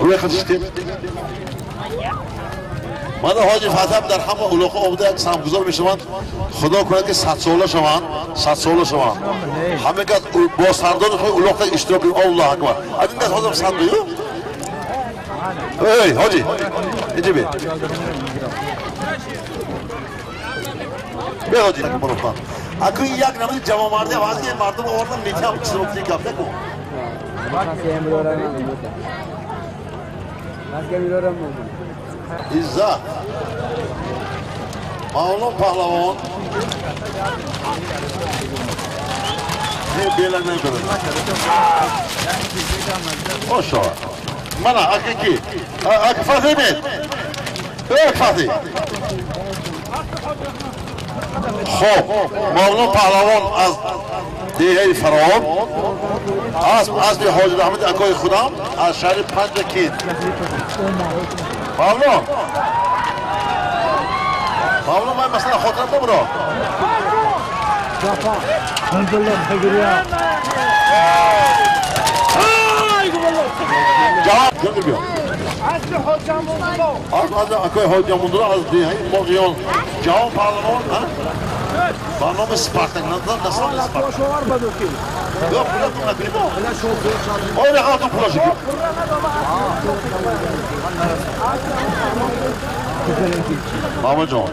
روی خدشتیم من حاجی فتح در همه علاقه آمده یک سمگذار می شوند خدا کنند که 100 ساله شوند 100 ساله شوند همه گفت با سردار خود علاقه اشتراک کنید الله اکبر اگه گفت حاضر سند بیو ای حاجی اینجا بی بی حاجی مرفان اگه یک نمید جوان مرده واسه مردم آوردن میتیم اشتراک کنید گفت نکن İzzet Mağlum Pahlavon ne belanı görür hoş ol bana hakiki Fatih mi? Evet Fatih Xo'p Mağlum Pahlavon az دیگه فرام از به حاج احمد اکای خودم از شهر پنجکین پابلو من مثلا خاطرم نبرا جواب جنگل بیا از اکای حاج احمد از دیگه موقعیان جواب پارلمان برنامه سپارتک نظر نسال سپارتک yok pula o ne hatun pula şekil Mahmutcan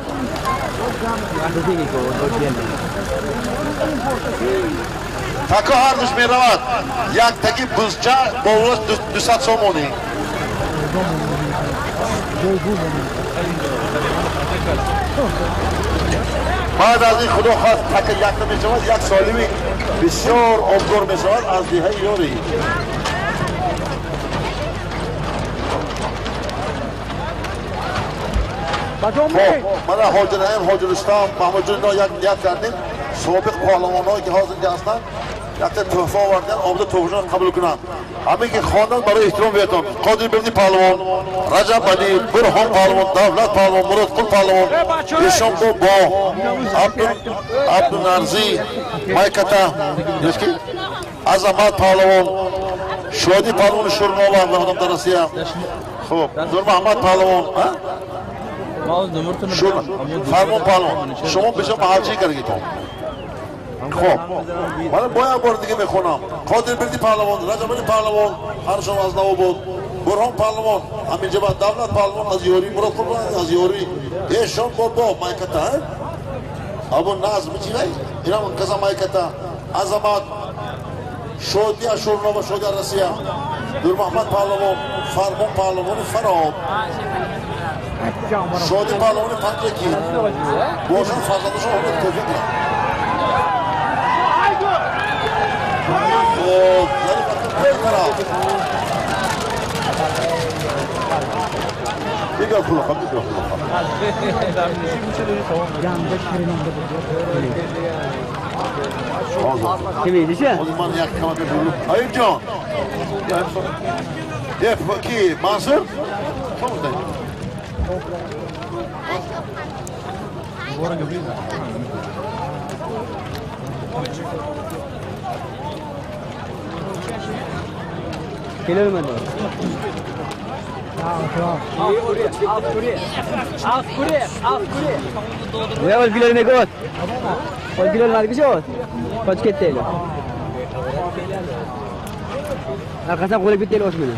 Takı harmış meravat yaktaki buzca boğulur düsat somoni بعد از این خدا خواست تک یکتا می شود یک سالمی بسیار آبگار می شود از دیه یوری من حاجر نعیم حاجر اسلام محمد جون یک نیت کردیم سابق پارلمان هایی که حاضر اینجا هستند یک تحفه آوردن آمده تحفهشان قبول کنند همه که خواندن برای احترام بیتون قادر بردی پارلمان رجب بنی برهان پارلمان دولت پارلمان مراد قل پارلمان ایشان با عبدالنرزی مایکتا عظمت پارلمان شادی پارلمان شورنالا مهدم در روسیه خوب نور محمد پارلمان فرمان پارلمان شما بشم محاجی کرگی تو خب من باید بار دیگه میخونم قادر بردی پارلمان رجب بنی پارلمان هر شما از نو بود برهان پارلمان همینجا بعد دولت پارلمان از یوری مراد قل از یوری ایشان با مایکتا ابو ناز میچی بای اینا من کزا مایکتا عظمت شادی شورنامه شادی روسیه نور محمد پارلمان فرمان پارلمان فراب شادی پارلمان پنجکی باشن فرزندشون همه توفیق کنن خب یعنی بطور طرف بگه خلوخم Kimi dişe? O zaman yak kama bir bulu. Ayıp Can. Ki Mansur? Çok güzel. Gelir mi? Ya ol gülür ne got? Ol gülür nerede şot? Kaç ketteyle? Arkasına koyup bitteyle olsun beni.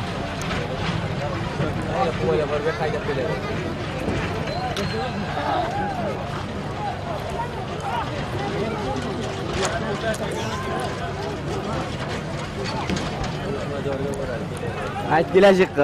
Ait gelecek ki.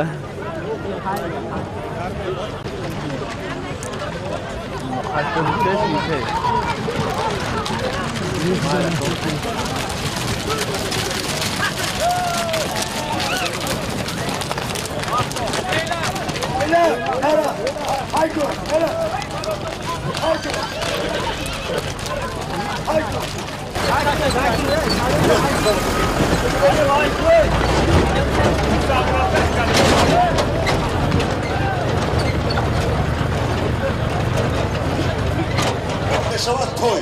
شود توی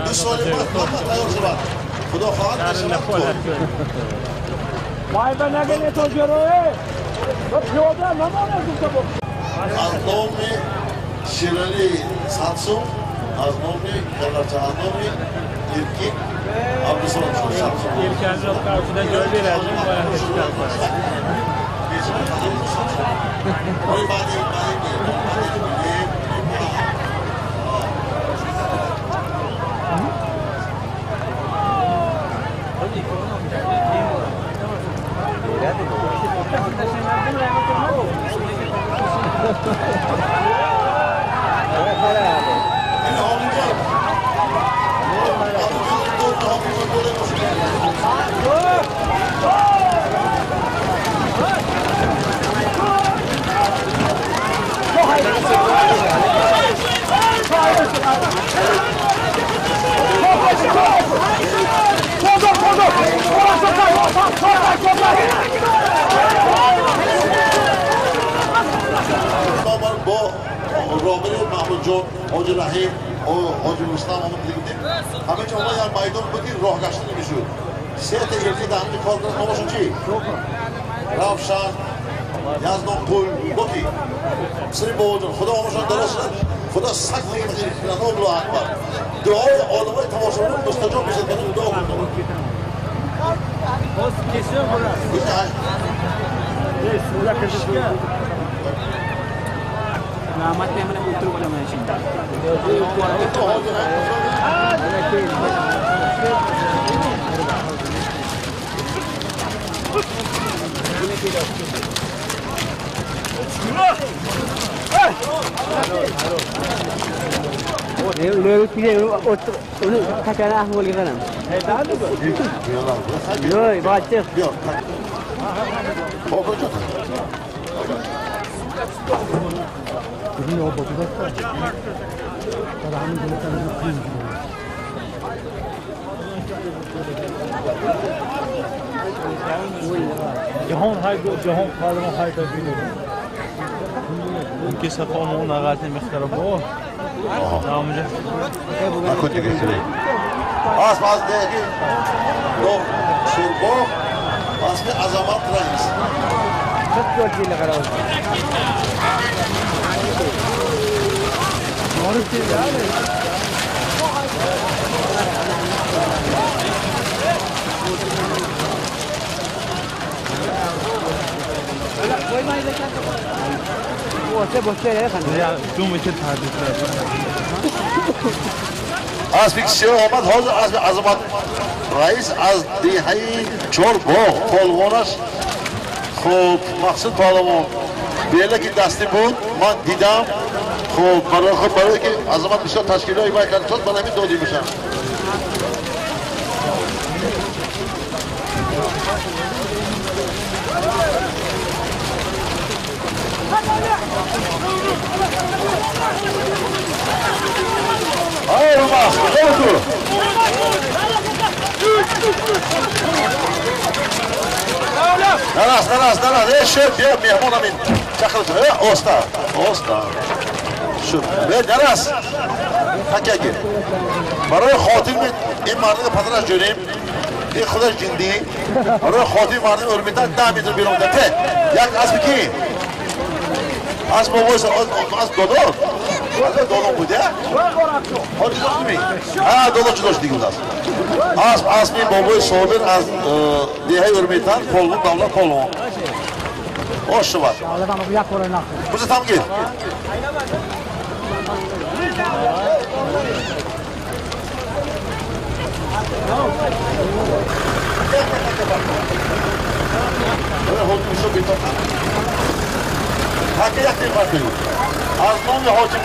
دو سال بعد تیار شود خدا خواهد نشود وای به نگه تو جروه تو پیاده نمانه دوسته بود از نام شیرالی سانسون از نام کلرچه از نام ایرکی عبدالسلام سانسون İlk önce o karşıdan gördüğü lazım bayağı teşekkür رابطه محمود جان، حاج رحیم و حاج رستم آمد دیدیم. همه جا در میدان بودیم راه گشته نمیشد. سه تا یکی در همین کار کنند نامشون چی؟ رفشن، یزدان پول، بکی. سری بودن خدا آمشان درست شد. خدا سگ میگه خدا الله اکبر. دعای آدمای تماشاگران مستجاب میشه کنیم دعا کنیم. Post kesiyor mu burası? Evet, suda kaçışıyor. Namatnya mana putu pada macam Lewat pilih untuk kaca lah boleh kan? Yoi, baca. Yok. Korkunç. جهان های جهان خالم های تبدیل उनके सफा मुंह लगाते में खराब हो हाँ मुझे Akut geçireyim. Az değil. Yok. Şurbo. Az bir azamat reis. Çok çok lira kadar. Doğru söylüyor. या तुम इसे था Az bir kişi olmaz. Az bir azamat reis az dihay çorbo. Polvonaş. Xo'p, maqsud Palomon. Bela ki dasti بود. من دیدم. خب برای که عظمت بسیار تشکیل‌های میکنن چون من همین دادی میشم. آره روما، خودتو. نه نه شد بیا مهمونم این چخلت اوستا شد بیا درس حکیگی برای خاطر این مرد پدرش جونیم این خودش جندی برای خاطر مرد ارمیدن 10 متر بیرون ده یک اسب کی اسب بابایش از دادار بوده حالی داشت می ها دادار داشت دیگه است اسب بابای صابر از دیهای ارمیدن پولون دولت پولون hoş var. Burası tam gel. Hakikaten bakıyor. Azman ve Hacı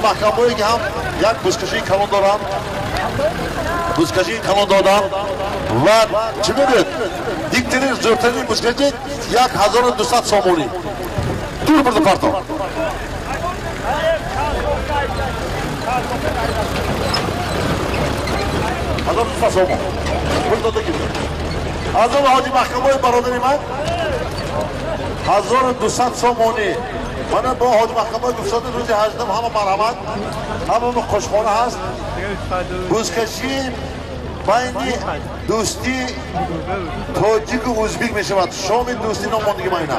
Mahkam Boy ki ham yak buzkaşı kalondoran ve çimidir diktirir zörtenin buzkacı yak 1200 somoni. Dur burada pardon. Adam tuta somo. Burada da gidiyor. Hazır Hacı Mahkam Boy barodarim ben. 1200 somoni. Bana bu Hacı Mahkam Boy gufsatı ruzi hacdım. Hamı marhamat. Hamı khoshxona hast. بزکشی بین دوستی تاجیک و ازبیک می شود. شام دوستی نماندگی ما اینا.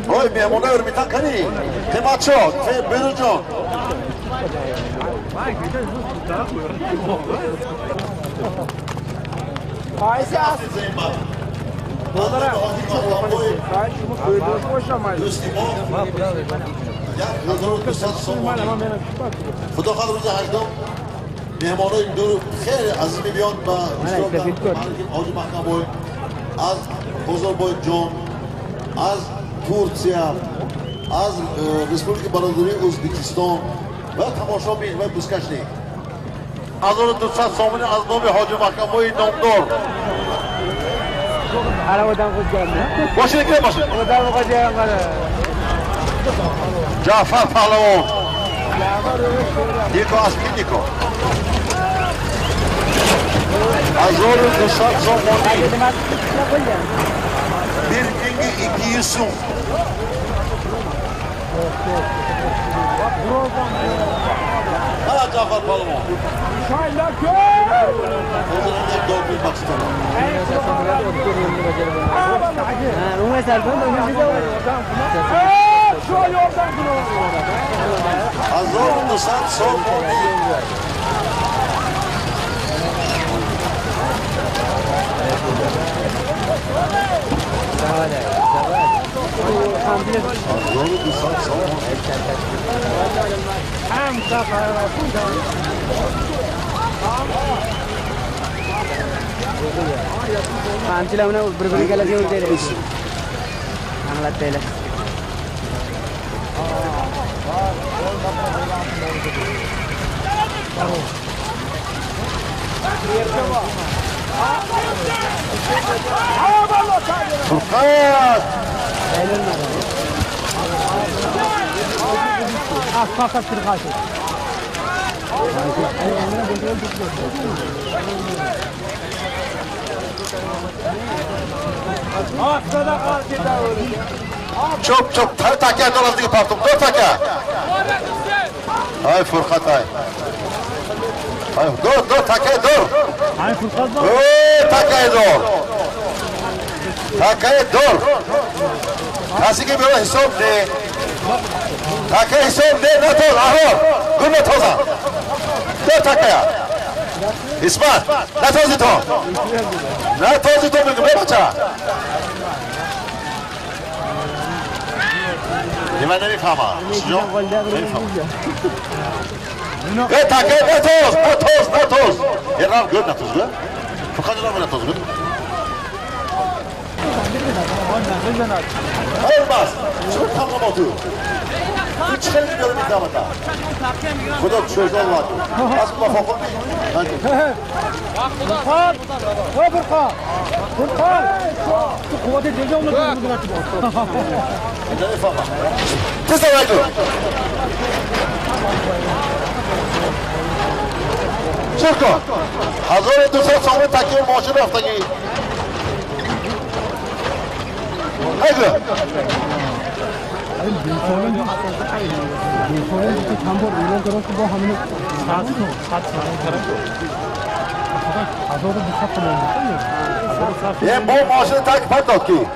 اوه میمونه ارمیتن کنی قیمت شد بیرو جان Faizi az. دوستی ما یک 1200 سومانی خدا خواهد روز هشتم مهمانای دور خیلی عظیمی بیان و اشتراک در حاج محکم بای از بزرگبای جان از ترکیه از ریسپوبلیک برادری ازبکستان و تماشا بین و بزکشی 1200 سومانی از نام حاج محکم بای نامدار باشید که باشید جعفر پهلوان یکو از نیکو 1200 سومانی bir ringi 200 sum ha Cafer Palma Şayla gör. Ozan'ın hep doğru bir bak istedim Şu yoldan Azor Nusat Sommoni Azor Nusat Sommoni Amchilar mana bir-biriga keladigan o'rtaylar. Anglataylar. Furqat Fakat Furqat. çok taka dolasdagi partum 4 taka ay Furqat ay dur taka dur Ay Furqat bor. taka dur taka dur kasiga bir hisob ne taka hisob ne toz ahor gurna toza 4 taka İsmat ne tozu to ne tozu to bir bacha Nima nemifahamam. Taka ne toz. Yerlar gör ne toz gör. Furqat ne toz gör. Olmaz. Çok tamam otur. Hiç gelmiyorum bir zamanda. Kuda söz olmadı. Aslında fakir değil. Furkan. Furkan. Şu kuvvete deli olmadı. Ne nefama. Tesadüf. Çırko. 1200 so'm takiye moshina haftagi. Haydi. Ye bu moshina takip etdi ki.